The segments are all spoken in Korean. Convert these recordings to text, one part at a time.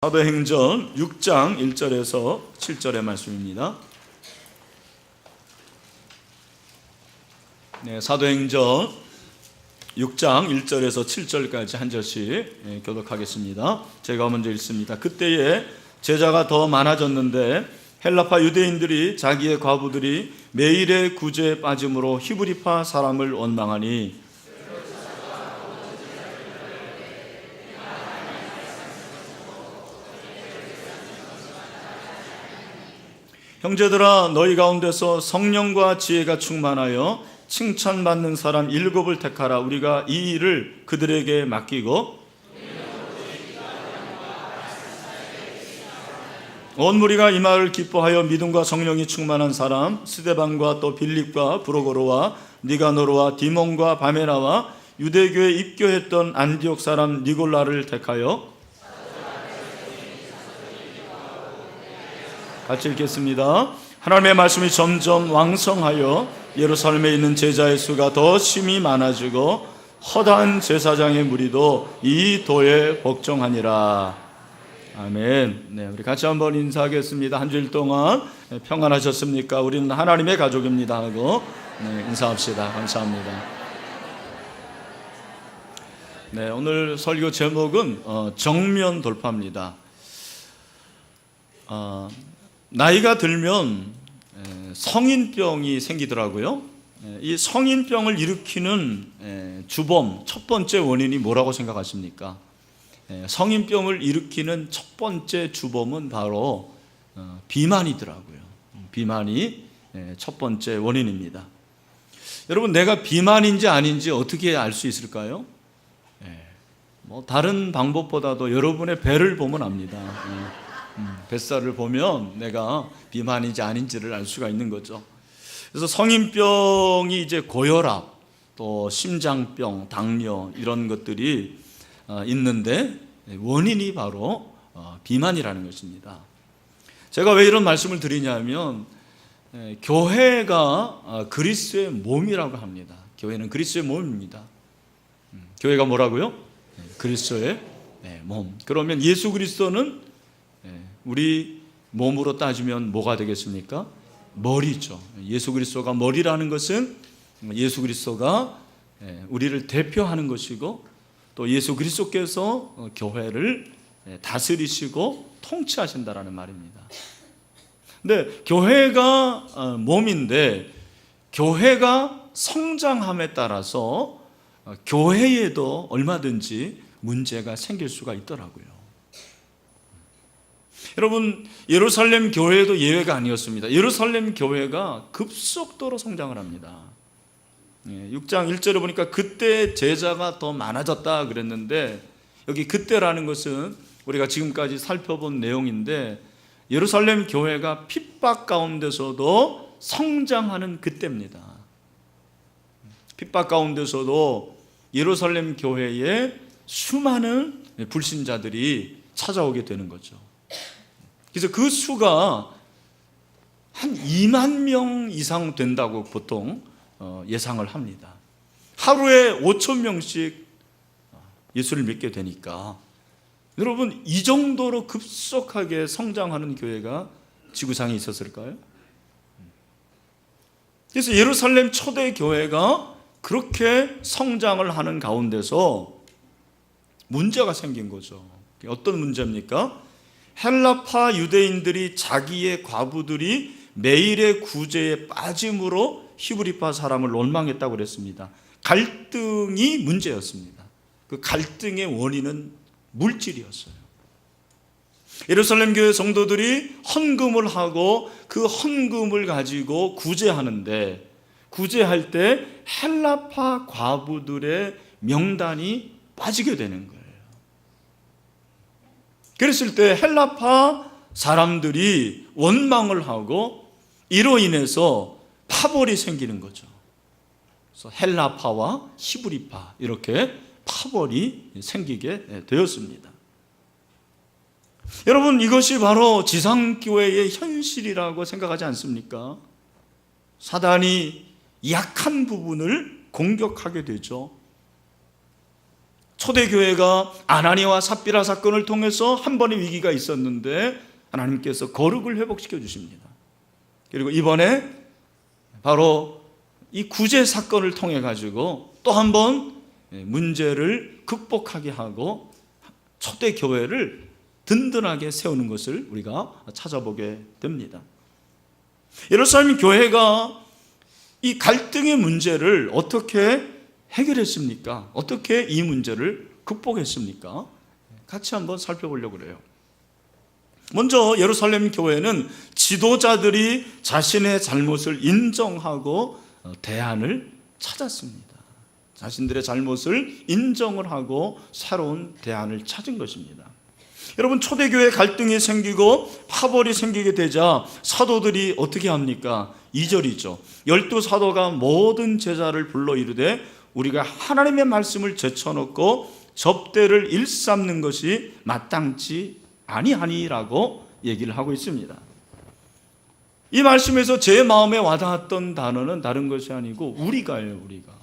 사도행전 6장 1절에서 7절의 말씀입니다. 사도행전 6장 1절에서 7절까지 한 절씩 교독하겠습니다. 제가 먼저 읽습니다. 그때에 제자가 더 많아졌는데 헬라파 유대인들이 자기의 과부들이 매일의 구제에 빠짐으로 히브리파 사람을 원망하니 형제들아, 너희 가운데서 성령과 지혜가 충만하여 칭찬받는 사람 7을 택하라. 우리가 이 일을 그들에게 맡기고 온 무리가 이 말을 기뻐하여 믿음과 성령이 충만한 사람 스데반과 또 빌립과 브로고로와 니가노르와 디몬과 바메나와 유대교에 입교했던 안디옥 사람 니골라를 택하여 같이 읽겠습니다. 하나님의 말씀이 점점 왕성하여 예루살렘에 있는 제자의 수가 더 심히 많아지고 허다한 제사장의 무리도 이 도에 복종하니라. 아멘. 우리 같이 한번 인사하겠습니다. 한 주일 동안 평안하셨습니까? 우리는 하나님의 가족입니다 하고 인사합시다. 감사합니다. 오늘 설교 제목은 정면 돌파입니다. 나이가 들면 성인병이 생기더라고요. 이 성인병을 일으키는 주범, 첫 번째 원인이 뭐라고 생각하십니까? 성인병을 일으키는 첫 번째 주범은 바로 비만이더라고요. 비만이 첫 번째 원인입니다. 여러분, 내가 비만인지 아닌지 어떻게 알 수 있을까요? 다른 방법보다도 여러분의 배를 보면 압니다. 뱃살을 보면 내가 비만인지 아닌지를 알 수가 있는 거죠. 그래서 성인병이 이제 고혈압, 또 심장병, 당뇨 이런 것들이 있는데 원인이 바로 비만이라는 것입니다. 제가 왜 이런 말씀을 드리냐면 교회가 그리스도의 몸이라고 합니다. 교회는 그리스도의 몸입니다. 교회가 뭐라고요? 그리스도의 몸. 그러면 예수 그리스도는 우리 몸으로 따지면 뭐가 되겠습니까? 머리죠. 예수 그리스도가 머리라는 것은 예수 그리스도가 우리를 대표하는 것이고 또 예수 그리스도께서 교회를 다스리시고 통치하신다라는 말입니다. 근데 교회가 몸인데 교회가 성장함에 따라서 교회에도 얼마든지 문제가 생길 수가 있더라고요. 여러분, 예루살렘 교회도 예외가 아니었습니다. 예루살렘 교회가 급속도로 성장을 합니다. 6장 1절에 보니까 그때 제자가 더 많아졌다 그랬는데 여기 그때라는 것은 우리가 지금까지 살펴본 내용인데 예루살렘 교회가 핍박 가운데서도 성장하는 그때입니다. 핍박 가운데서도 예루살렘 교회에 수많은 불신자들이 찾아오게 되는 거죠. 그래서 그 수가 한 2만 명 이상 된다고 보통 예상을 합니다. 하루에 5천 명씩 예수를 믿게 되니까 여러분, 이 정도로 급속하게 성장하는 교회가 지구상에 있었을까요? 그래서 예루살렘 초대 교회가 그렇게 성장을 하는 가운데서 문제가 생긴 거죠. 어떤 문제입니까? 헬라파 유대인들이 자기의 과부들이 매일의 구제에 빠짐으로 히브리파 사람을 원망했다고 그랬습니다. 갈등이 문제였습니다. 그 갈등의 원인은 물질이었어요. 예루살렘 교회 성도들이 헌금을 하고 그 헌금을 가지고 구제하는데 구제할 때 헬라파 과부들의 명단이 빠지게 되는 거예요. 그랬을 때 헬라파 사람들이 원망을 하고 이로 인해서 파벌이 생기는 거죠. 그래서 헬라파와 히브리파 이렇게 파벌이 생기게 되었습니다. 여러분, 이것이 바로 지상교회의 현실이라고 생각하지 않습니까? 사단이 약한 부분을 공격하게 되죠. 초대교회가 아나니아와 삽비라 사건을 통해서 한 번의 위기가 있었는데 하나님께서 거룩을 회복시켜 주십니다. 그리고 이번에 바로 이 구제 사건을 통해 가지고 또 한 번 문제를 극복하게 하고 초대교회를 든든하게 세우는 것을 우리가 찾아보게 됩니다. 예루살렘 교회가 이 갈등의 문제를 어떻게 해결했습니까? 어떻게 이 문제를 극복했습니까? 같이 한번 살펴보려고 그래요. 먼저 예루살렘 교회는 지도자들이 자신의 잘못을 인정하고 대안을 찾았습니다. 자신들의 잘못을 인정을 하고 새로운 대안을 찾은 것입니다. 여러분, 초대교회 갈등이 생기고 파벌이 생기게 되자 사도들이 어떻게 합니까? 2절이죠. 12사도가 모든 제자를 불러 이르되 우리가 하나님의 말씀을 제쳐놓고 접대를 일삼는 것이 마땅치 아니하니라고 얘기를 하고 있습니다. 이 말씀에서 제 마음에 와닿았던 단어는 다른 것이 아니고 우리가예요. 우리가.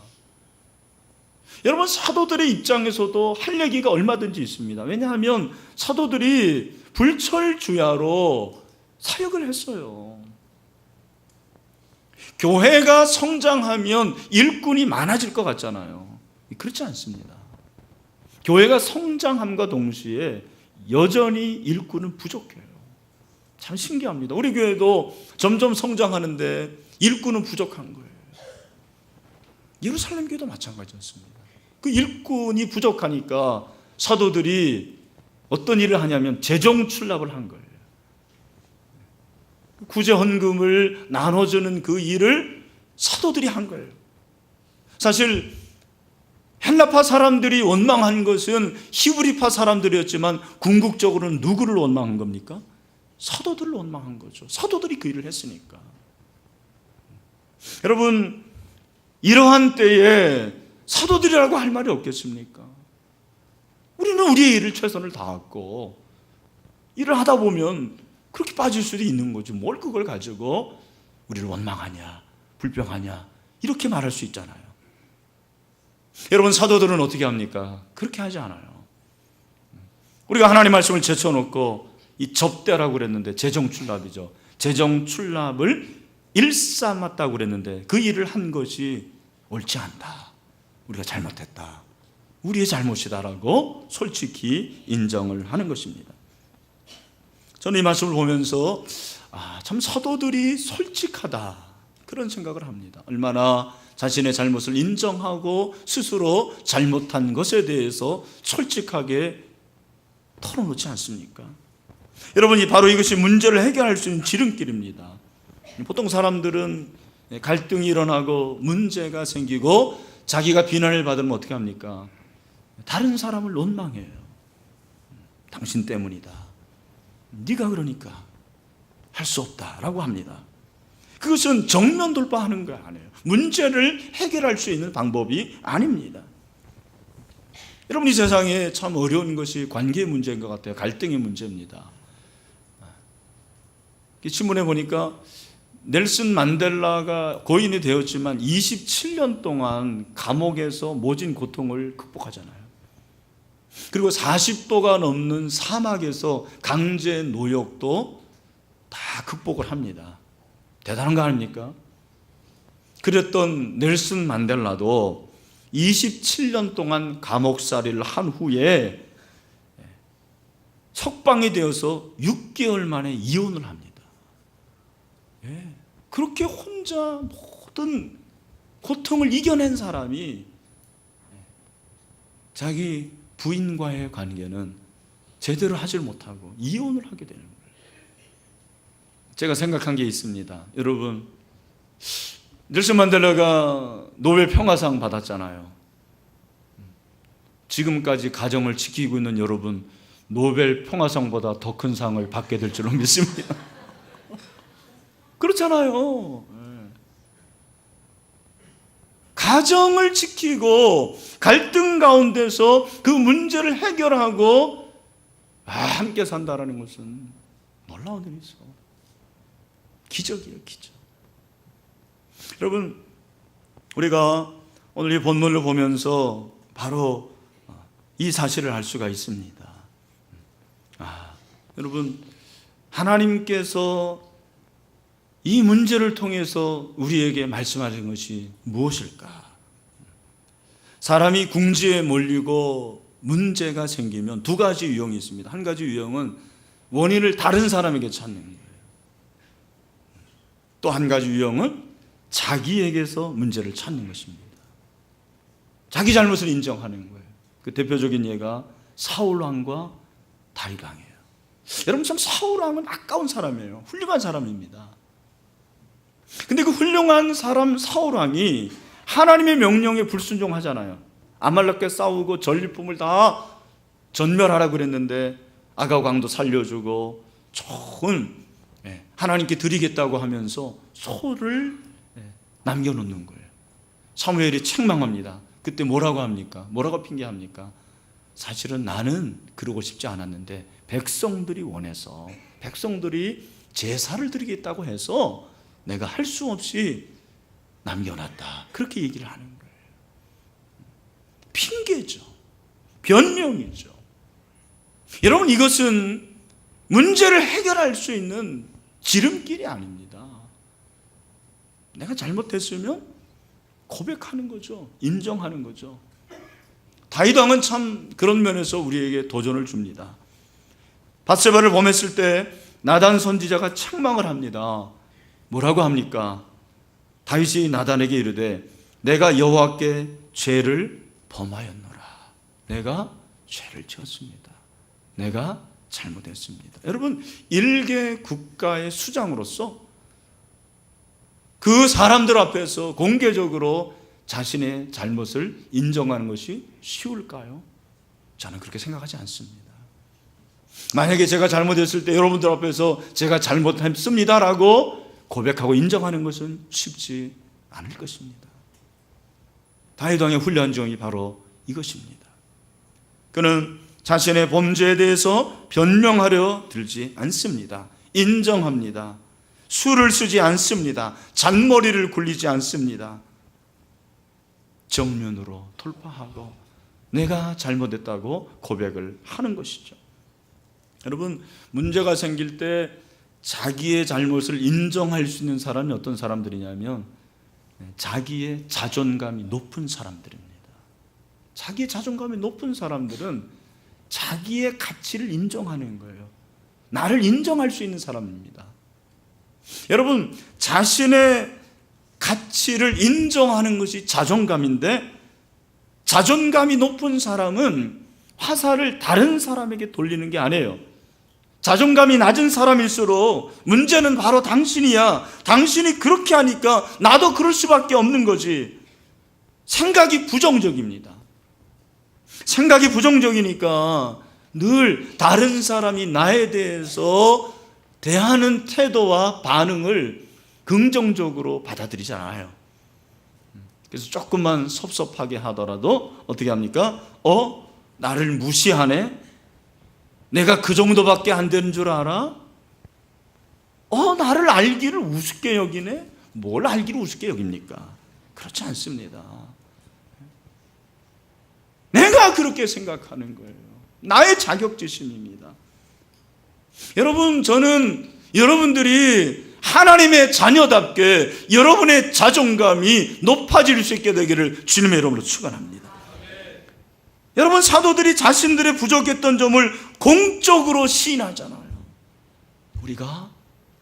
여러분, 사도들의 입장에서도 할 얘기가 얼마든지 있습니다. 왜냐하면 사도들이 불철주야로 사역을 했어요. 교회가 성장하면 일꾼이 많아질 것 같잖아요. 그렇지 않습니다. 교회가 성장함과 동시에 여전히 일꾼은 부족해요. 참 신기합니다. 우리 교회도 점점 성장하는데 일꾼은 부족한 거예요. 예루살렘 교회도 마찬가지였습니다. 그 일꾼이 부족하니까 사도들이 어떤 일을 하냐면 재정 출납을 한 거예요. 구제 헌금을 나눠주는 그 일을 사도들이 한 거예요. 사실 헬라파 사람들이 원망한 것은 히브리파 사람들이었지만 궁극적으로는 누구를 원망한 겁니까? 사도들을 원망한 거죠. 사도들이 그 일을 했으니까. 여러분, 이러한 때에 사도들이라고 할 말이 없겠습니까? 우리는 우리의 일을 최선을 다했고 일을 하다 보면 그렇게 빠질 수도 있는 거죠. 뭘 그걸 가지고 우리를 원망하냐, 불평하냐 이렇게 말할 수 있잖아요. 여러분, 사도들은 어떻게 합니까? 그렇게 하지 않아요. 우리가 하나님 말씀을 제쳐놓고 이 접대라고 그랬는데 재정출납이죠. 재정출납을 일삼았다고 그랬는데 그 일을 한 것이 옳지 않다. 우리가 잘못했다. 우리의 잘못이다라고 솔직히 인정을 하는 것입니다. 저는 이 말씀을 보면서 참 사도들이 솔직하다 그런 생각을 합니다. 얼마나 자신의 잘못을 인정하고 스스로 잘못한 것에 대해서 솔직하게 털어놓지 않습니까? 여러분이 바로 이것이 문제를 해결할 수 있는 지름길입니다. 보통 사람들은 갈등이 일어나고 문제가 생기고 자기가 비난을 받으면 어떻게 합니까? 다른 사람을 원망해요. 당신 때문이다. 네가 그러니까 할 수 없다라고 합니다. 그것은 정면 돌파하는 거 아니에요. 문제를 해결할 수 있는 방법이 아닙니다. 여러분, 이 세상에 참 어려운 것이 관계 문제인 것 같아요. 갈등의 문제입니다. 신문에 보니까 넬슨 만델라가 고인이 되었지만 27년 동안 감옥에서 모진 고통을 극복하잖아요. 그리고 40도가 넘는 사막에서 강제 노역도 다 극복을 합니다. 대단한 거 아닙니까? 그랬던 넬슨 만델라도 27년 동안 감옥살이를 한 후에 석방이 되어서 6개월 만에 이혼을 합니다. 그렇게 혼자 모든 고통을 이겨낸 사람이 자기 부인과의 관계는 제대로 하질 못하고 이혼을 하게 되는 거예요. 제가 생각한 게 있습니다. 여러분, 넬슨 만델라가 노벨 평화상 받았잖아요. 지금까지 가정을 지키고 있는 여러분, 노벨 평화상보다 더 큰 상을 받게 될 줄로 믿습니다. 그렇잖아요. 가정을 지키고 갈등 가운데서 그 문제를 해결하고 함께 산다라는 것은 놀라운 일이죠. 기적이에요, 기적. 여러분, 우리가 오늘 이 본문을 보면서 바로 이 사실을 알 수가 있습니다. 여러분, 하나님께서 이 문제를 통해서 우리에게 말씀하신 것이 무엇일까? 사람이 궁지에 몰리고 문제가 생기면 두 가지 유형이 있습니다. 한 가지 유형은 원인을 다른 사람에게 찾는 거예요. 또 한 가지 유형은 자기에게서 문제를 찾는 것입니다. 자기 잘못을 인정하는 거예요. 그 대표적인 예가 사울 왕과 다윗 왕이에요. 여러분, 참 사울 왕은 아까운 사람이에요. 훌륭한 사람입니다. 근데 그 훌륭한 사람 사울 왕이 하나님의 명령에 불순종하잖아요. 아말렉과 싸우고 전리품을 다 전멸하라고 그랬는데 아각 왕도 살려주고 좋은 하나님께 드리겠다고 하면서 소를 남겨놓는 거예요. 사무엘이 책망합니다. 그때 뭐라고 합니까? 뭐라고 핑계합니까? 사실은 나는 그러고 싶지 않았는데 백성들이 원해서, 백성들이 제사를 드리겠다고 해서 내가 할 수 없이 남겨놨다. 그렇게 얘기를 하는 거예요. 핑계죠. 변명이죠. 여러분, 이것은 문제를 해결할 수 있는 지름길이 아닙니다. 내가 잘못했으면 고백하는 거죠. 인정하는 거죠. 다윗 왕은 참 그런 면에서 우리에게 도전을 줍니다. 밧세바를 범했을 때 나단 선지자가 책망을 합니다. 뭐라고 합니까? 다윗이 나단에게 이르되 내가 여호와께 죄를 범하였노라. 내가 죄를 지었습니다. 내가 잘못했습니다. 여러분, 일개 국가의 수장으로서 그 사람들 앞에서 공개적으로 자신의 잘못을 인정하는 것이 쉬울까요? 저는 그렇게 생각하지 않습니다. 만약에 제가 잘못했을 때 여러분들 앞에서 제가 잘못했습니다라고 고백하고 인정하는 것은 쉽지 않을 것입니다. 다윗 왕의 훌륭한 종이 바로 이것입니다. 그는 자신의 범죄에 대해서 변명하려 들지 않습니다. 인정합니다. 수를 쓰지 않습니다. 잔머리를 굴리지 않습니다. 정면으로 돌파하고 내가 잘못했다고 고백을 하는 것이죠. 여러분, 문제가 생길 때 자기의 잘못을 인정할 수 있는 사람이 어떤 사람들이냐면 자기의 자존감이 높은 사람들입니다. 자기의 자존감이 높은 사람들은 자기의 가치를 인정하는 거예요. 나를 인정할 수 있는 사람입니다. 여러분, 자신의 가치를 인정하는 것이 자존감인데, 자존감이 높은 사람은 화살을 다른 사람에게 돌리는 게 아니에요. 자존감이 낮은 사람일수록 문제는 바로 당신이야. 당신이 그렇게 하니까 나도 그럴 수밖에 없는 거지. 생각이 부정적입니다. 생각이 부정적이니까 늘 다른 사람이 나에 대해서 대하는 태도와 반응을 긍정적으로 받아들이지 않아요. 그래서 조금만 섭섭하게 하더라도 어떻게 합니까? 나를 무시하네? 내가 그 정도밖에 안 되는 줄 알아? 나를 알기를 우습게 여기네? 뭘 알기를 우습게 여깁니까? 그렇지 않습니다. 내가 그렇게 생각하는 거예요. 나의 자격지심입니다. 여러분, 저는 여러분들이 하나님의 자녀답게 여러분의 자존감이 높아질 수 있게 되기를 주님의 이름으로 축원합니다. 여러분, 사도들이 자신들의 부족했던 점을 공적으로 시인하잖아요. 우리가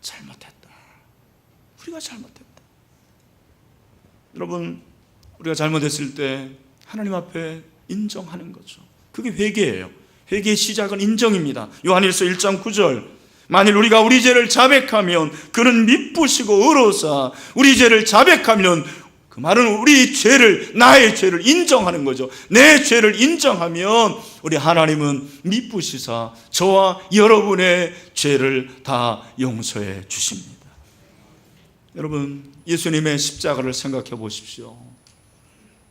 잘못했다. 우리가 잘못했다. 여러분, 우리가 잘못했을 때 하나님 앞에 인정하는 거죠. 그게 회개예요. 회개의 시작은 인정입니다. 요한일서 1장 9절. 만일 우리가 우리 죄를 자백하면 그는 미쁘시고 의로사 우리 죄를 자백하면, 그 말은 우리 죄를, 나의 죄를 인정하는 거죠. 내 죄를 인정하면 우리 하나님은 미쁘시사 저와 여러분의 죄를 다 용서해 주십니다. 여러분, 예수님의 십자가를 생각해 보십시오.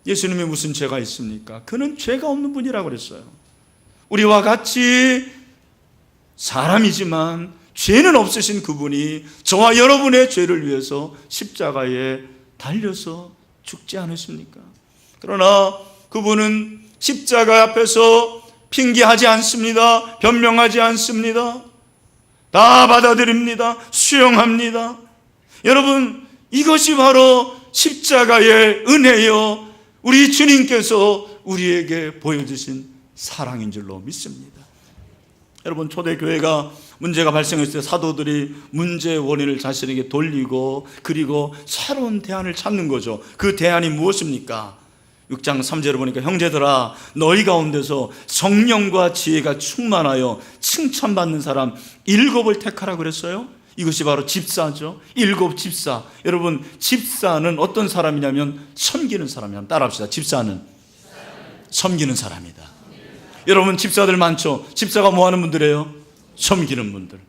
예수님이 무슨 죄가 있습니까? 그는 죄가 없는 분이라고 그랬어요. 우리와 같이 사람이지만 죄는 없으신 그분이 저와 여러분의 죄를 위해서 십자가에 달려서 죽지 않으십니까? 그러나 그분은 십자가 앞에서 핑계하지 않습니다. 변명하지 않습니다. 다 받아들입니다. 수용합니다. 여러분, 이것이 바로 십자가의 은혜요, 우리 주님께서 우리에게 보여주신 사랑인 줄로 믿습니다. 여러분, 초대교회가 문제가 발생했을 때 사도들이 문제의 원인을 자신에게 돌리고 그리고 새로운 대안을 찾는 거죠. 그 대안이 무엇입니까? 6장 3절을 보니까 형제들아, 너희 가운데서 성령과 지혜가 충만하여 칭찬받는 사람 7을 택하라 그랬어요. 이것이 바로 집사죠. 7 집사. 여러분, 집사는 어떤 사람이냐면 섬기는 사람이야. 따라합시다. 집사는 섬기는 사람이다. 여러분, 집사들 많죠. 집사가 뭐 하는 분들이에요? 섬기는 분들.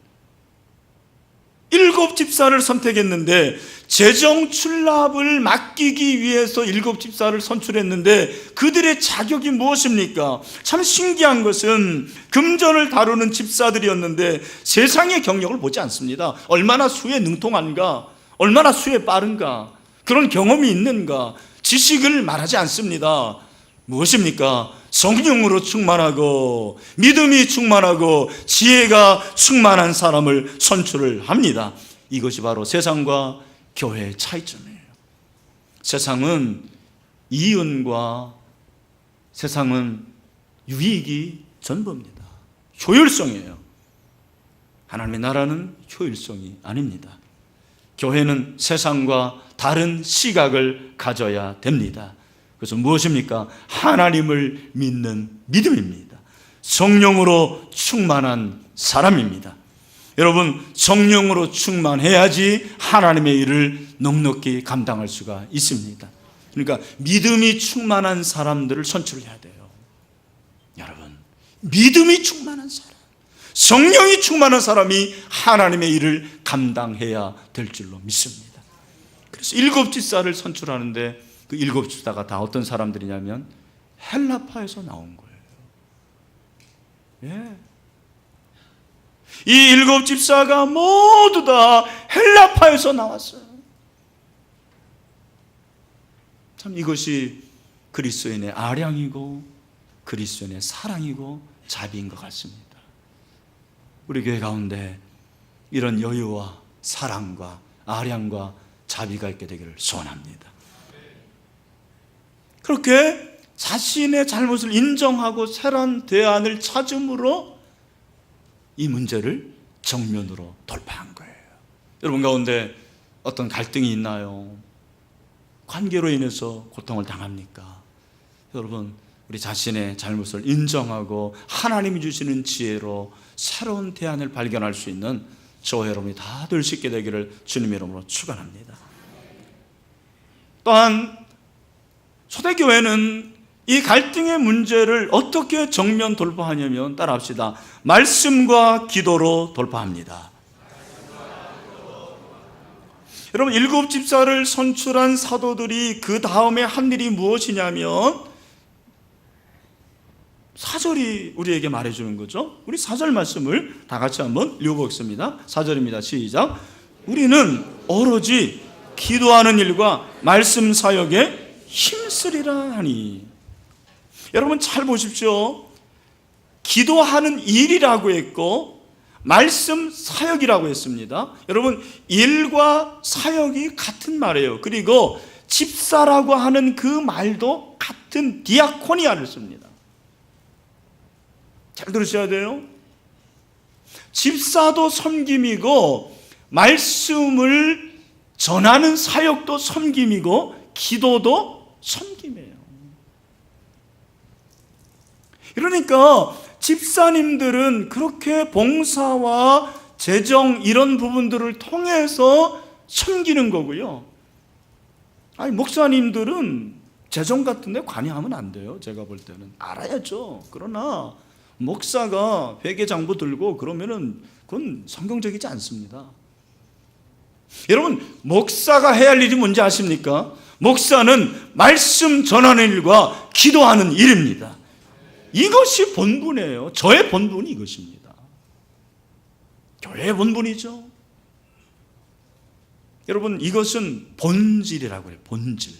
7 집사를 선택했는데 재정 출납을 맡기기 위해서 7 집사를 선출했는데 그들의 자격이 무엇입니까? 참 신기한 것은 금전을 다루는 집사들이었는데 세상의 경력을 보지 않습니다. 얼마나 수에 능통한가, 얼마나 수에 빠른가, 그런 경험이 있는가, 지식을 말하지 않습니다. 무엇입니까? 성령으로 충만하고 믿음이 충만하고 지혜가 충만한 사람을 선출을 합니다. 이것이 바로 세상과 교회의 차이점이에요. 세상은 이윤과 세상은 유익이 전부입니다. 효율성이에요. 하나님의 나라는 효율성이 아닙니다. 교회는 세상과 다른 시각을 가져야 됩니다. 그래서 무엇입니까? 하나님을 믿는 믿음입니다. 성령으로 충만한 사람입니다. 여러분, 성령으로 충만해야지 하나님의 일을 넉넉히 감당할 수가 있습니다. 그러니까 믿음이 충만한 사람들을 선출해야 돼요. 여러분, 믿음이 충만한 사람, 성령이 충만한 사람이 하나님의 일을 감당해야 될 줄로 믿습니다. 그래서 7 집사를 선출하는데 그 7 집사가 다 어떤 사람들이냐면 헬라파에서 나온 거예요. 예. 이 7 집사가 모두 다 헬라파에서 나왔어요. 참 이것이 그리스도인의 아량이고 그리스도인의 사랑이고 자비인 것 같습니다. 우리 교회 가운데 이런 여유와 사랑과 아량과 자비가 있게 되기를 소원합니다. 그렇게 자신의 잘못을 인정하고 새로운 대안을 찾음으로 이 문제를 정면으로 돌파한 거예요. 여러분 가운데 어떤 갈등이 있나요? 관계로 인해서 고통을 당합니까? 여러분, 우리 자신의 잘못을 인정하고 하나님이 주시는 지혜로 새로운 대안을 발견할 수 있는 저와 여러분이 다 될 수 있게 되기를 주님의 이름으로 축원합니다. 또한 초대교회는 이 갈등의 문제를 어떻게 정면 돌파하냐면 따라합시다. 말씀과 기도로 돌파합니다. 여러분, 7 집사를 선출한 사도들이 그 다음에 한 일이 무엇이냐면 4절이 우리에게 말해주는 거죠. 우리 4절 말씀을 다 같이 한번 읽어보겠습니다. 4절입니다. 시작. 우리는 오로지 기도하는 일과 말씀 사역에 힘쓰리라 하니. 여러분 잘 보십시오. 기도하는 일이라고 했고 말씀 사역이라고 했습니다. 여러분, 일과 사역이 같은 말이에요. 그리고 집사라고 하는 그 말도 같은 디아코니아를 씁니다. 잘 들으셔야 돼요. 집사도 섬김이고 말씀을 전하는 사역도 섬김이고 기도도 섬김이에요. 그러니까 집사님들은 그렇게 봉사와 재정 이런 부분들을 통해서 섬기는 거고요. 아니, 목사님들은 재정 같은 데 관여하면 안 돼요. 제가 볼 때는 알아야죠. 그러나 목사가 회계장부 들고 그러면은 그건 성경적이지 않습니다. 여러분, 목사가 해야 할 일이 뭔지 아십니까? 목사는 말씀 전하는 일과 기도하는 일입니다. 이것이 본분이에요. 저의 본분이 이것입니다. 교회의 본분이죠. 여러분, 이것은 본질이라고 해요. 본질.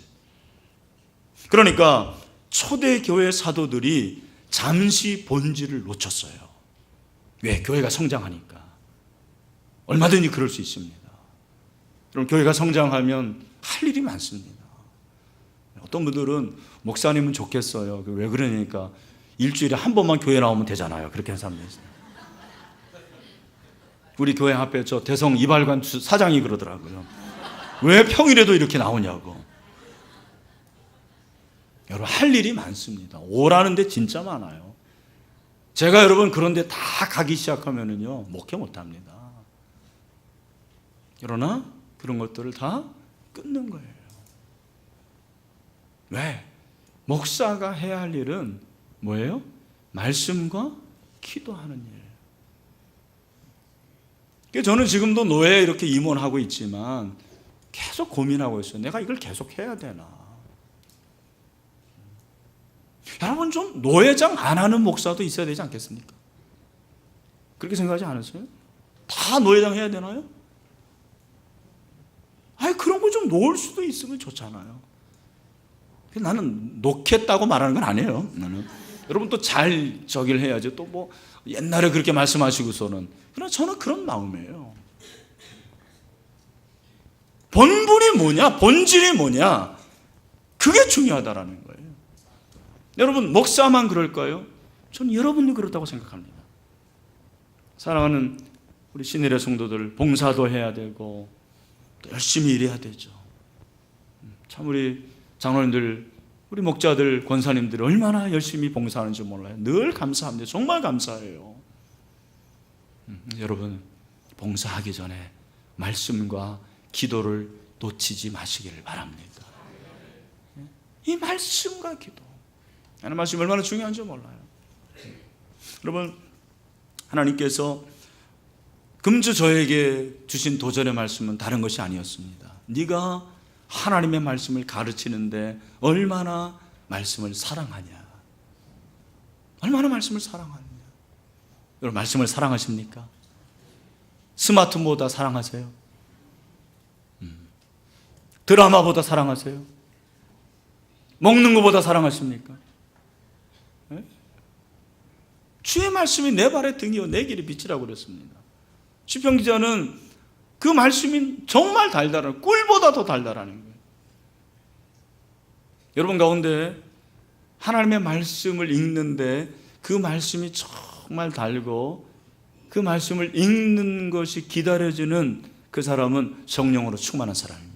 그러니까 초대교회 사도들이 잠시 본질을 놓쳤어요. 왜? 교회가 성장하니까. 얼마든지 그럴 수 있습니다. 그럼 교회가 성장하면 할 일이 많습니다. 어떤 분들은 목사님은 좋겠어요. 왜 그러니까 일주일에 한 번만 교회 나오면 되잖아요. 그렇게 하는 사람들이 있어요. 우리 교회 앞에 저 대성 이발관 사장이 그러더라고요. 왜 평일에도 이렇게 나오냐고. 여러분, 할 일이 많습니다. 오라는데 진짜 많아요. 제가 여러분 그런데 다 가기 시작하면은요, 목회 못합니다. 그러나 그런 것들을 다 끊는 거예요. 왜? 목사가 해야 할 일은 뭐예요? 말씀과 기도하는 일. 저는 지금도 노예에 이렇게 임원하고 있지만 계속 고민하고 있어요. 내가 이걸 계속 해야 되나? 여러분, 좀 노예장 안 하는 목사도 있어야 되지 않겠습니까? 그렇게 생각하지 않으세요? 다 노예장 해야 되나요? 아니, 그런 거 좀 놓을 수도 있으면 좋잖아요. 나는 놓겠다고 말하는 건 아니에요. 나는. 여러분 또 잘 저기를 해야지. 또 뭐 옛날에 그렇게 말씀하시고서는. 그러나 저는 그런 마음이에요. 본분이 뭐냐? 본질이 뭐냐? 그게 중요하다라는 거예요. 여러분, 목사만 그럴까요? 저는 여러분이 그렇다고 생각합니다. 사랑하는 우리 신일의 성도들, 봉사도 해야 되고 또 열심히 일해야 되죠. 참 우리 장로님들, 우리 목자들, 권사님들이 얼마나 열심히 봉사하는지 몰라요. 늘 감사합니다. 정말 감사해요. 여러분, 봉사하기 전에 말씀과 기도를 놓치지 마시기를 바랍니다. 이 말씀과 기도, 하나님 말씀이 얼마나 중요한지 몰라요. 여러분, 하나님께서 금주 저에게 주신 도전의 말씀은 다른 것이 아니었습니다. 네가 하나님의 말씀을 가르치는데 얼마나 말씀을 사랑하냐. 얼마나 말씀을 사랑하느냐. 여러분, 말씀을 사랑하십니까? 스마트폰보다 사랑하세요? 드라마보다 사랑하세요? 먹는 것보다 사랑하십니까? 네? 주의 말씀이 내 발의 등이요 내 길의 빛이라고 그랬습니다. 시편 기자는 그 말씀이 정말 달달한, 꿀보다 더 달달하는 거예요. 여러분 가운데 하나님의 말씀을 읽는데 그 말씀이 정말 달고 그 말씀을 읽는 것이 기다려지는 그 사람은 성령으로 충만한 사람입니다.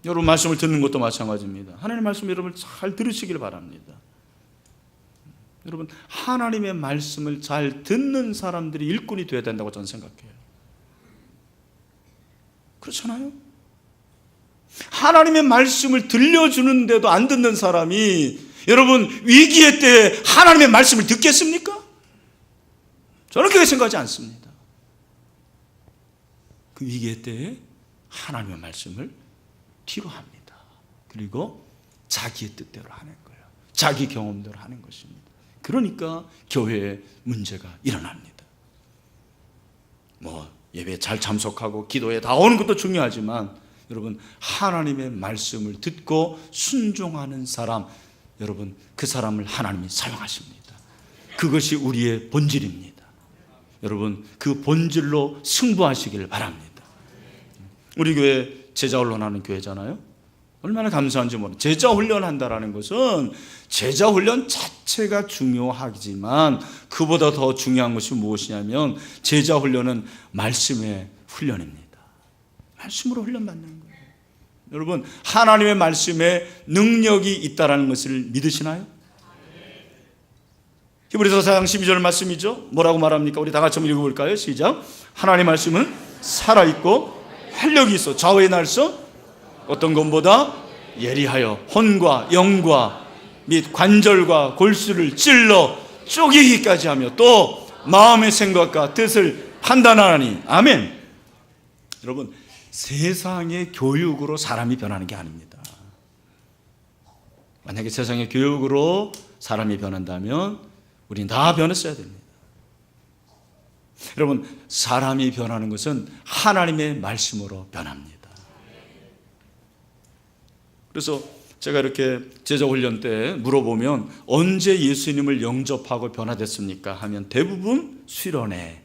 여러분, 말씀을 듣는 것도 마찬가지입니다. 하나님의 말씀 여러분 잘 들으시길 바랍니다. 여러분, 하나님의 말씀을 잘 듣는 사람들이 일꾼이 되어야 된다고 저는 생각해요. 그렇잖아요? 하나님의 말씀을 들려주는데도 안 듣는 사람이 여러분 위기의 때에 하나님의 말씀을 듣겠습니까? 저는 그렇게 생각하지 않습니다. 그 위기의 때에 하나님의 말씀을 뒤로 합니다. 그리고 자기의 뜻대로 하는 거예요. 자기 경험대로 하는 것입니다. 그러니까 교회에 문제가 일어납니다. 뭐 예배에 잘 참석하고 기도에 다 오는 것도 중요하지만 여러분, 하나님의 말씀을 듣고 순종하는 사람, 여러분 그 사람을 하나님이 사용하십니다. 그것이 우리의 본질입니다. 여러분, 그 본질로 승부하시기를 바랍니다. 우리 교회 제자 훈련하는 교회잖아요. 얼마나 감사한지 모르겠어요. 제자 훈련한다라는 것은 제자 훈련 자체가 중요하지만 그보다 더 중요한 것이 무엇이냐면 제자 훈련은 말씀의 훈련입니다. 말씀으로 훈련받는 거예요. 여러분, 하나님의 말씀에 능력이 있다라는 것을 믿으시나요? 히브리서 4장 12절 말씀이죠. 뭐라고 말합니까? 우리 다 같이 한번 읽어볼까요? 시작. 하나님의 말씀은 살아있고 활력이 있어 좌우의 날서 어떤 것보다 예리하여 혼과 영과 및 관절과 골수를 찔러 쪼개기까지 하며 또 마음의 생각과 뜻을 판단하니. 아멘. 여러분, 세상의 교육으로 사람이 변하는 게 아닙니다. 만약에 세상의 교육으로 사람이 변한다면 우리는 다 변했어야 됩니다. 여러분, 사람이 변하는 것은 하나님의 말씀으로 변합니다. 그래서 제가 이렇게 제자 훈련 때 물어보면 언제 예수님을 영접하고 변화됐습니까? 하면 대부분 수련회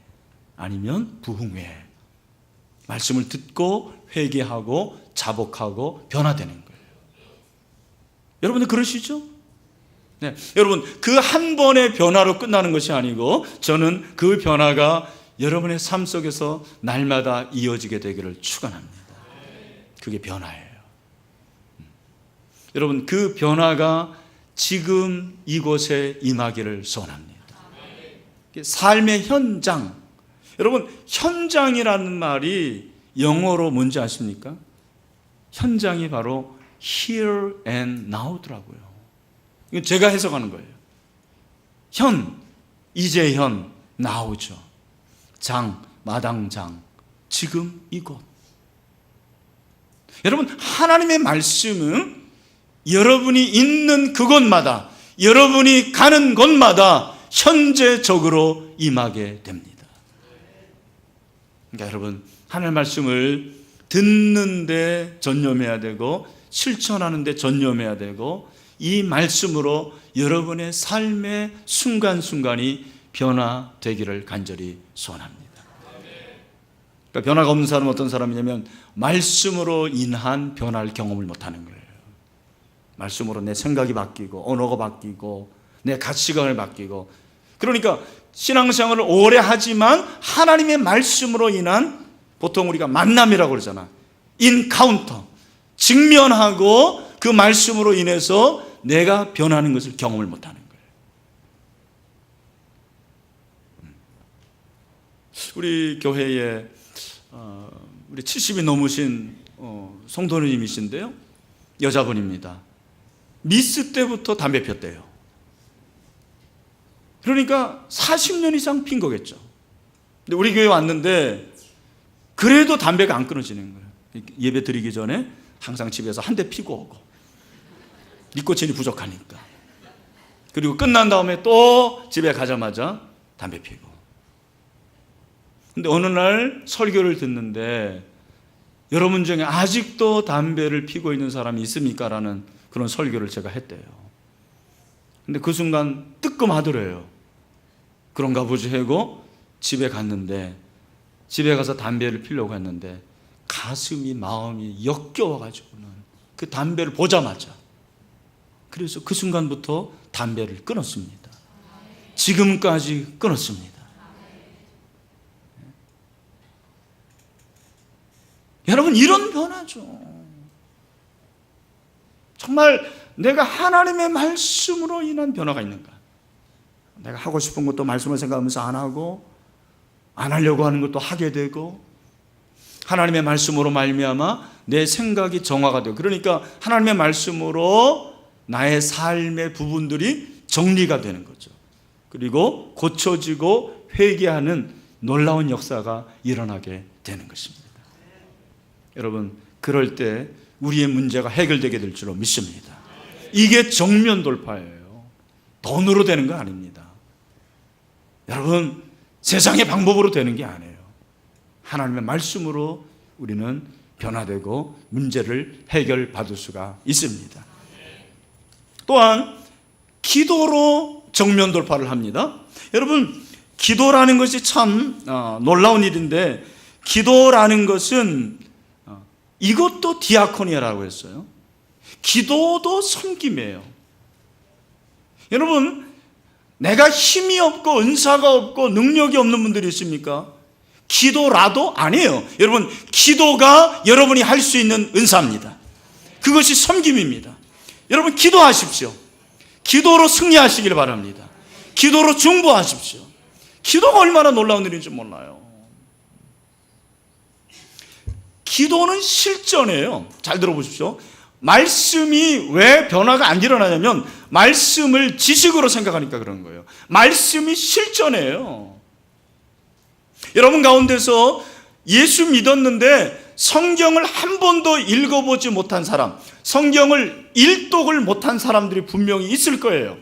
아니면 부흥회, 말씀을 듣고 회개하고 자복하고 변화되는 거예요. 여러분들 그러시죠? 네, 여러분 그 한 번의 변화로 끝나는 것이 아니고 저는 그 변화가 여러분의 삶 속에서 날마다 이어지게 되기를 축원합니다. 그게 변화예요. 여러분 그 변화가 지금 이곳에 임하기를 소원합니다. 삶의 현장. 여러분 현장이라는 말이 영어로 뭔지 아십니까? 현장이 바로 here and now더라고요. 이건 제가 해석하는 거예요. 현, 이제 현, now죠. 장, 마당장, 지금 이곳. 여러분 하나님의 말씀은 여러분이 있는 그곳마다, 여러분이 가는 곳마다 현재적으로 임하게 됩니다. 그러니까 여러분 하나님의 말씀을 듣는데 전념해야 되고 실천하는데 전념해야 되고 이 말씀으로 여러분의 삶의 순간순간이 변화되기를 간절히 소원합니다. 그러니까 변화가 없는 사람은 어떤 사람이냐면 말씀으로 인한 변화를 경험을 못하는 거예요. 말씀으로 내 생각이 바뀌고 언어가 바뀌고 내 가치관을 바뀌고, 그러니까 신앙생활을 오래 하지만 하나님의 말씀으로 인한, 보통 우리가 만남이라고 그러잖아, 인카운터, 직면하고 그 말씀으로 인해서 내가 변하는 것을 경험을 못하는 거예요. 우리 교회에 우리 70이 넘으신 성도님이신데요, 여자분입니다. 미스 때부터 담배 폈대요. 그러니까 40년 이상 핀 거겠죠. 근데 우리 교회 왔는데 그래도 담배가 안 끊어지는 거예요. 예배 드리기 전에 항상 집에서 한 대 피고 오고, 니코틴이 부족하니까. 그리고 끝난 다음에 또 집에 가자마자 담배 피고. 근데 어느 날 설교를 듣는데 여러분 중에 아직도 담배를 피고 있는 사람이 있습니까? 라는 그런 설교를 제가 했대요. 근데 그 순간 뜨끔하더래요. 그런가 보지 하고 집에 갔는데, 집에 가서 담배를 피려고 했는데 가슴이, 마음이 역겨워가지고는 그 담배를 보자마자, 그래서 그 순간부터 담배를 끊었습니다. 지금까지 끊었습니다. 여러분 이런 변화죠. 정말 내가 하나님의 말씀으로 인한 변화가 있는가? 내가 하고 싶은 것도 말씀을 생각하면서 안 하고, 안 하려고 하는 것도 하게 되고, 하나님의 말씀으로 말미암아 내 생각이 정화가 되고, 그러니까 하나님의 말씀으로 나의 삶의 부분들이 정리가 되는 거죠. 그리고 고쳐지고 회개하는 놀라운 역사가 일어나게 되는 것입니다. 여러분 그럴 때 우리의 문제가 해결되게 될 줄로 믿습니다. 이게 정면 돌파예요. 돈으로 되는 거 아닙니다. 여러분 세상의 방법으로 되는 게 아니에요. 하나님의 말씀으로 우리는 변화되고 문제를 해결받을 수가 있습니다. 또한 기도로 정면 돌파를 합니다. 여러분 기도라는 것이 참 놀라운 일인데, 기도라는 것은 이것도 디아코니아라고 했어요. 기도도 섬김이에요. 여러분 내가 힘이 없고 은사가 없고 능력이 없는 분들이 있습니까? 기도라도 아니에요. 여러분 기도가 여러분이 할 수 있는 은사입니다. 그것이 섬김입니다. 여러분 기도하십시오. 기도로 승리하시길 바랍니다. 기도로 중보하십시오. 기도가 얼마나 놀라운 일인지 몰라요. 기도는 실전이에요. 잘 들어보십시오. 말씀이 왜 변화가 안 일어나냐면 말씀을 지식으로 생각하니까 그런 거예요. 말씀이 실전이에요. 여러분 가운데서 예수 믿었는데 성경을 한 번도 읽어보지 못한 사람, 성경을 일독을 못한 사람들이 분명히 있을 거예요.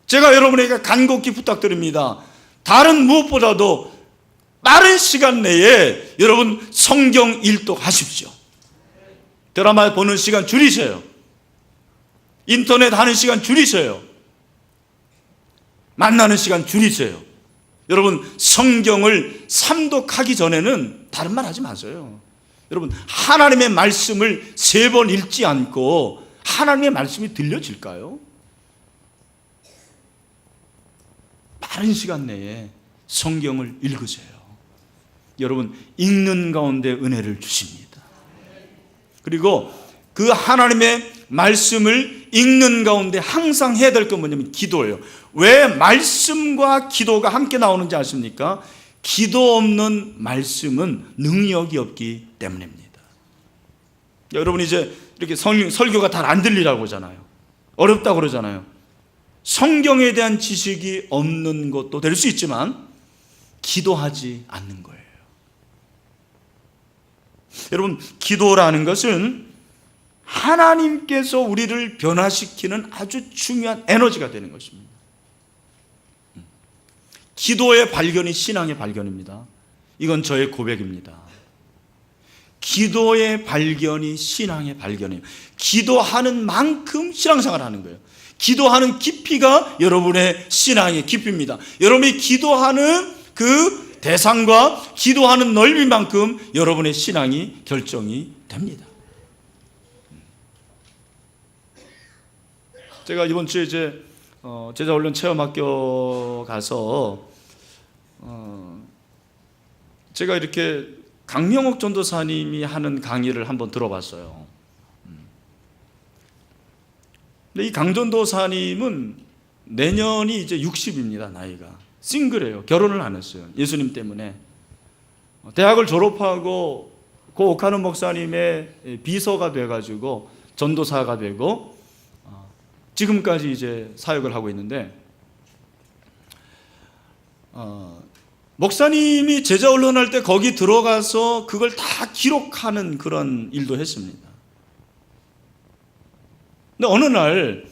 제가 여러분에게 간곡히 부탁드립니다. 다른 무엇보다도 빠른 시간 내에 여러분 성경 일독하십시오. 드라마 보는 시간 줄이세요. 인터넷 하는 시간 줄이세요. 만나는 시간 줄이세요. 여러분, 성경을 삼독하기 전에는 다른 말 하지 마세요. 여러분, 하나님의 말씀을 3번 읽지 않고 하나님의 말씀이 들려질까요? 빠른 시간 내에 성경을 읽으세요. 여러분, 읽는 가운데 은혜를 주십니다. 그리고 그 하나님의 말씀을 읽는 가운데 항상 해야 될 건 뭐냐면 기도예요. 왜 말씀과 기도가 함께 나오는지 아십니까? 기도 없는 말씀은 능력이 없기 때문입니다. 여러분, 이제 이렇게 설교가 잘 안 들리라고 하잖아요. 어렵다고 그러잖아요. 성경에 대한 지식이 없는 것도 될 수 있지만 기도하지 않는 거예요. 여러분, 기도라는 것은 하나님께서 우리를 변화시키는 아주 중요한 에너지가 되는 것입니다. 기도의 발견이 신앙의 발견입니다. 이건 저의 고백입니다. 기도의 발견이 신앙의 발견이에요. 기도하는 만큼 신앙생활을 하는 거예요. 기도하는 깊이가 여러분의 신앙의 깊이입니다. 여러분이 기도하는 그 대상과 기도하는 넓이만큼 여러분의 신앙이 결정이 됩니다. 제가 이번 주에 이제 제자훈련 체험학교 가서 제가 이렇게 강명옥 전도사님이 하는 강의를 한번 들어봤어요. 근데 이 강전도사님은 내년이 이제 60입니다. 나이가 싱글해요. 결혼을 안 했어요. 예수님 때문에. 대학을 졸업하고 그 옥하는 목사님의 비서가 돼가지고 전도사가 되고 지금까지 이제 사역을 하고 있는데, 목사님이 제자훈련할 때 거기 들어가서 그걸 다 기록하는 그런 일도 했습니다. 근데 어느 날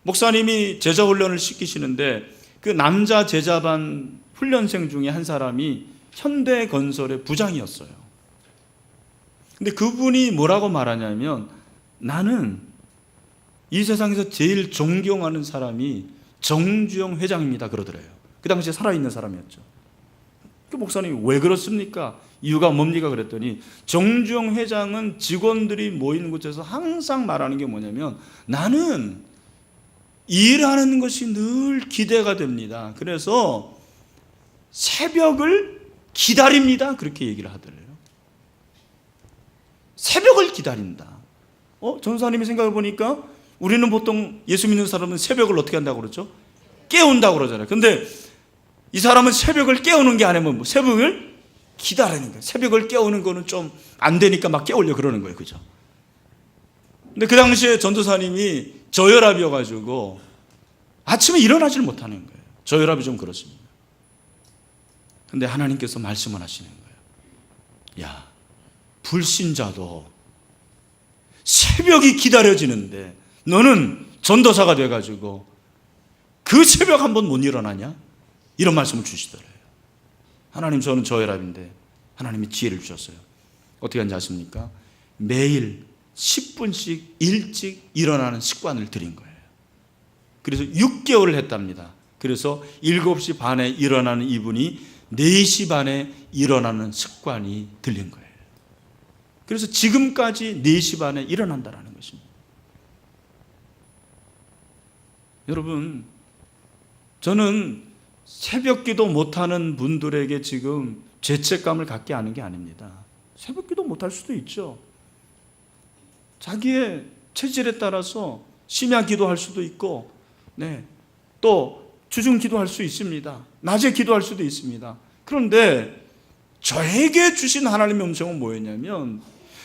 목사님이 제자훈련을 시키시는데 그 남자 제자반 훈련생 중에 한 사람이 현대건설의 부장이었어요. 근데 그분이 뭐라고 말하냐면, 나는 이 세상에서 제일 존경하는 사람이 정주영 회장입니다 그러더래요. 그 당시에 살아있는 사람이었죠. 그 목사님이 왜 그렇습니까? 이유가 뭡니까? 그랬더니 정주영 회장은 직원들이 모이는 곳에서 항상 말하는 게 뭐냐면, 나는 일하는 것이 늘 기대가 됩니다. 그래서 새벽을 기다립니다. 그렇게 얘기를 하더래요. 새벽을 기다린다. 전사님이 생각해 보니까 우리는 보통 예수 믿는 사람은 새벽을 어떻게 한다고 그러죠? 깨운다고 그러잖아요. 근데 이 사람은 새벽을 깨우는 게 아니면 새벽을 기다리는 거예요. 새벽을 깨우는 거는 좀 안 되니까 막 깨우려 그러는 거예요. 그죠? 근데 그 당시에 전도사님이 저혈압이어가지고 아침에 일어나지를 못하는 거예요. 저혈압이 좀 그렇습니다. 근데 하나님께서 말씀을 하시는 거예요. 야, 불신자도 새벽이 기다려지는데 너는 전도사가 돼가지고 그 새벽 한 번 못 일어나냐? 이런 말씀을 주시더래요. 하나님, 저는 저혈압인데 하나님이 지혜를 주셨어요. 어떻게 하는지 아십니까? 매일 10분씩 일찍 일어나는 습관을 들인 거예요. 그래서 6개월을 했답니다. 그래서 7시 반에 일어나는 이분이 4시 반에 일어나는 습관이 들린 거예요. 그래서 지금까지 4시 반에 일어난다는 것입니다. 여러분, 저는 새벽 기도 못하는 분들에게 지금 죄책감을 갖게 하는 게 아닙니다. 새벽 기도 못할 수도 있죠. 자기의 체질에 따라서 심야 기도할 수도 있고, 또 주중 기도할 수 있습니다. 낮에 기도할 수도 있습니다. 그런데 저에게 주신 하나님의 음성은 뭐였냐면,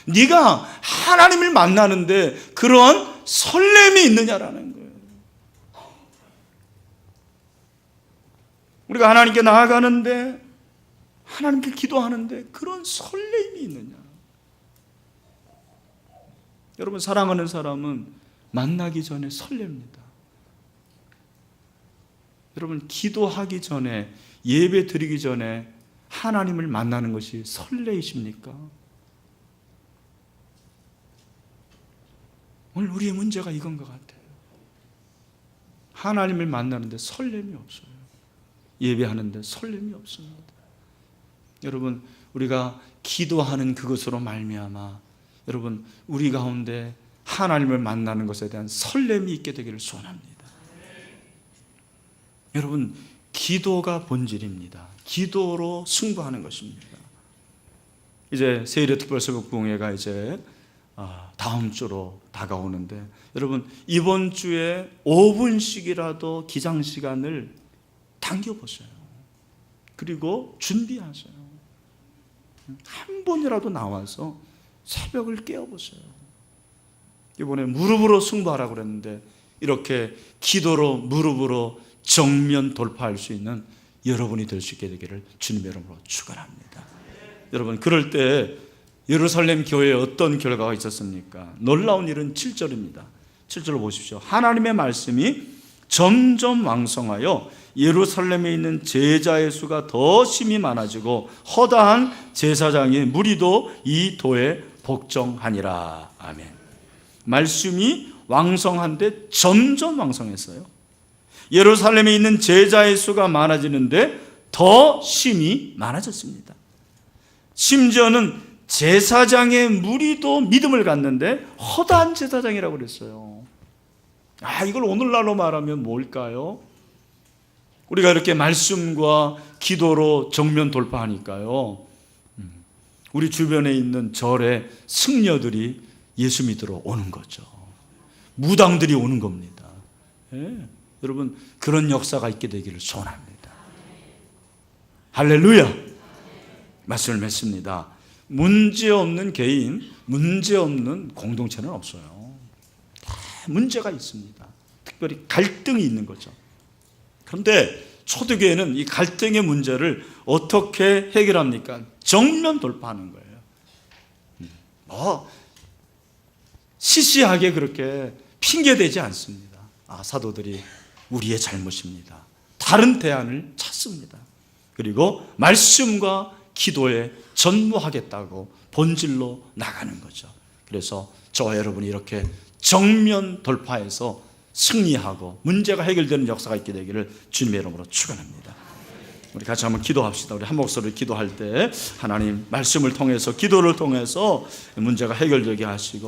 네가 하나님을 만나는데 그런 설렘이 있느냐라는 거예요. 우리가 하나님께 나아가는데, 하나님께 기도하는데 그런 설렘이 있느냐. 여러분, 사랑하는 사람은 만나기 전에 설렙니다. 여러분, 기도하기 전에, 예배 드리기 전에 하나님을 만나는 것이 설레이십니까? 오늘 우리의 문제가 이건 것 같아요. 하나님을 만나는데 설렘이 없어요. 예배하는데 설렘이 없습니다. 여러분, 우리가 기도하는 그것으로 말미암아 여러분, 우리 가운데 하나님을 만나는 것에 대한 설렘이 있게 되기를 소원합니다. 여러분, 기도가 본질입니다. 기도로 승부하는 것입니다. 이제 세일의 특별새벽봉회가 이제 다음 주로 다가오는데, 여러분 이번 주에 5분씩이라도 기상 시간을 당겨보세요. 그리고 준비하세요. 한 번이라도 나와서 새벽을 깨워보세요. 이번에 무릎으로 승부하라고 그랬는데 이렇게 기도로 무릎으로 정면 돌파할 수 있는 여러분이 될 수 있게 되기를 주님의 이름으로 축원합니다. 여러분, 그럴 때 예루살렘 교회에 어떤 결과가 있었습니까? 놀라운 일은 7절입니다. 7절을 보십시오. 하나님의 말씀이 점점 왕성하여 예루살렘에 있는 제자의 수가 더 심히 많아지고 허다한 제사장의 무리도 이 도에 복종하니라. 아멘. 말씀이 왕성한데 점점 왕성했어요. 예루살렘에 있는 제자의 수가 많아지는데 더 심히 많아졌습니다. 심지어는 제사장의 무리도 믿음을 갖는데 허다한 제사장이라고 그랬어요. 이걸 오늘날로 말하면 뭘까요? 우리가 이렇게 말씀과 기도로 정면 돌파하니까요, 우리 주변에 있는 절에 승려들이 예수 믿으러 오는 거죠. 무당들이 오는 겁니다. 여러분, 그런 역사가 있게 되기를 소원합니다. 할렐루야. 말씀을 맺습니다. 문제없는 개인, 문제없는 공동체는 없어요. 다 문제가 있습니다. 특별히 갈등이 있는 거죠. 그런데 초대교회는 이 갈등의 문제를 어떻게 해결합니까? 정면 돌파하는 거예요. 시시하게 그렇게 핑계대지 않습니다. 사도들이 우리의 잘못입니다. 다른 대안을 찾습니다. 그리고 말씀과 기도에 전무하겠다고 본질로 나가는 거죠. 그래서 저와 여러분이 이렇게 정면 돌파해서 승리하고 문제가 해결되는 역사가 있게 되기를 주님의 이름으로 축원합니다. 우리 같이 한번 기도합시다. 우리 한 목소리로 기도할 때 하나님 말씀을 통해서 기도를 통해서 문제가 해결되게 하시고